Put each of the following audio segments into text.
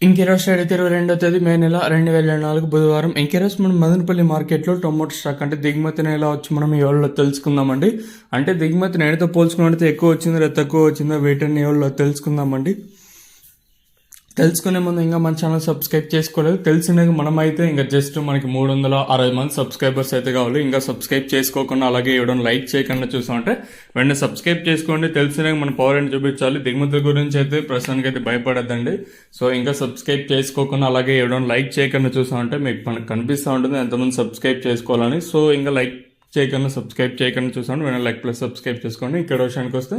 ఇంకెరోజు 22వ తేదీ మే నెల 2024 బుధవారం. ఇంకెరోజు మనం మదనపల్లి మార్కెట్లో టొమాటో స్టాక్ అంటే దిగుమతిని ఎలా వచ్చి మనం ఈ వాళ్ళలో తెలుసుకుందామండి. అంటే దిగుమతి నేడుతో పోల్చుకున్నట్టు ఎక్కువ వచ్చిందో లేదా తక్కువ వచ్చిందో వీటిని ఈ వాళ్ళలో తెలుసుకుందామండి. తెలుసుకునే ముందు ఇంకా మన ఛానల్ సబ్స్క్రైబ్ చేసుకోలేదు. తెలిసినది మనమైతే ఇంకా జస్ట్ మనకి 360 మంది సబ్స్క్రైబర్స్ అయితే కావాలి. ఇంకా సబ్స్క్రైబ్ చేసుకోకుండా అలాగే ఇవ్వడం లైక్ చేయకుండా చూసామంటే వెంటనే సబ్స్క్రైబ్ చేసుకోండి. తెలిసినవి మన పవర్ అని చూపించాలి. దిగుమతుల గురించి అయితే ప్రస్తుతానికి అయితే భయపడద్దండి. సో ఇంకా సబ్స్క్రైబ్ చేసుకోకుండా అలాగే ఇవ్వడం లైక్ చేయకుండా చూసామంటే మీకు మనకు కనిపిస్తూ ఉంటుంది ఎంతమంది సబ్స్క్రైబ్ చేసుకోవాలని. సో ఇంకా లైక్ చేయకుండా సబ్స్క్రైబ్ చేయకుండా చూసామంటే వెంటనే లైక్ ప్లస్ సబ్స్క్రైబ్ చేసుకోండి. ఇక్కడ విషయానికి వస్తే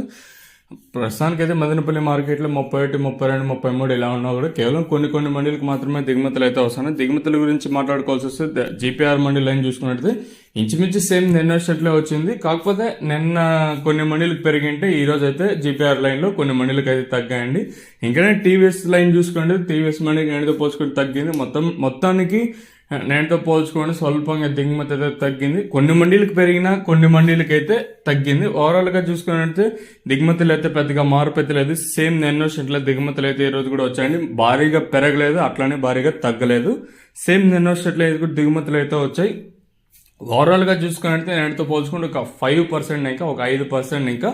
ప్రస్తుతానికి అయితే మదనపల్లి మార్కెట్లో 31, 32, 33 ఇలా ఉన్నా కూడా కేవలం కొన్ని మండీలకు మాత్రమే దిగుమతులు అయితే వస్తున్నాయి. దిగుమతుల గురించి మాట్లాడుకోవాల్సి వస్తే జీపీఆర్ మండీ లైన్ చూసుకున్నట్లయితే ఇంచుమించు సేమ్ నిన్న షెట్లే వచ్చింది. కాకపోతే నిన్న కొన్ని మండీలకు పెరిగింటే ఈ రోజు అయితే జీపీఆర్ లైన్లో కొన్ని మండీలకు అయితే తగ్గాయండి. ఇంకా టీవీఎస్ లైన్ చూసుకుంటే టీవీఎస్ మండీకి నేడుతో పోల్చుకుంటే తగ్గింది. మొత్తానికి నేటితో పోల్చుకొని స్వల్పంగా దిగుమతి అయితే తగ్గింది. కొన్ని మండీలకు పెరిగినా కొన్ని మండీలకు అయితే తగ్గింది. ఓవరాల్గా చూసుకున్నట్లయితే దిగుమతులు అయితే పెద్దగా మార్పు అయితే లేదు. సేమ్ నిన్న షెట్ల దిగుమతులు అయితే ఈ రోజు కూడా వచ్చాయండి. భారీగా పెరగలేదు, అట్లానే భారీగా తగ్గలేదు. సేమ్ నిన్న షెట్ల కూడా దిగుమతులు అయితే వచ్చాయి. ఓవరాల్గా చూసుకున్నట్లయితే నేటితో పోల్చుకుంటే ఒక 5% ఇంకా ఒక 5% ఇంకా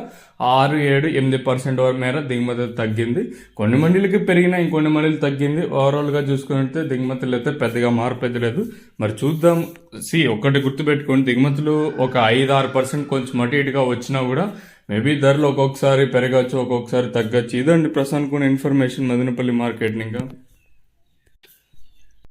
6, 7, 8% వరకు మేర దిగుమతి తగ్గింది. కొన్ని మండీలకి పెరిగినా ఇంకొన్ని మండీలు తగ్గింది. ఓవరాల్గా చూసుకున్నట్లయితే దిగుమతులు అయితే పెద్దగా మార్పు అయితే లేదు. మరి చూద్దాం. ఒకటి గుర్తుపెట్టుకోండి, దిగుమతులు ఒక 5-6% కొంచెం అటు ఇటుగా వచ్చినా కూడా మేబీ ధరలు ఒక్కొక్కసారి పెరగచ్చు, ఒక్కొక్కసారి తగ్గచ్చు. ఇదండి ప్రస్తుతానికి ఇన్ఫర్మేషన్ మదనపల్లి మార్కెట్. ఇంకా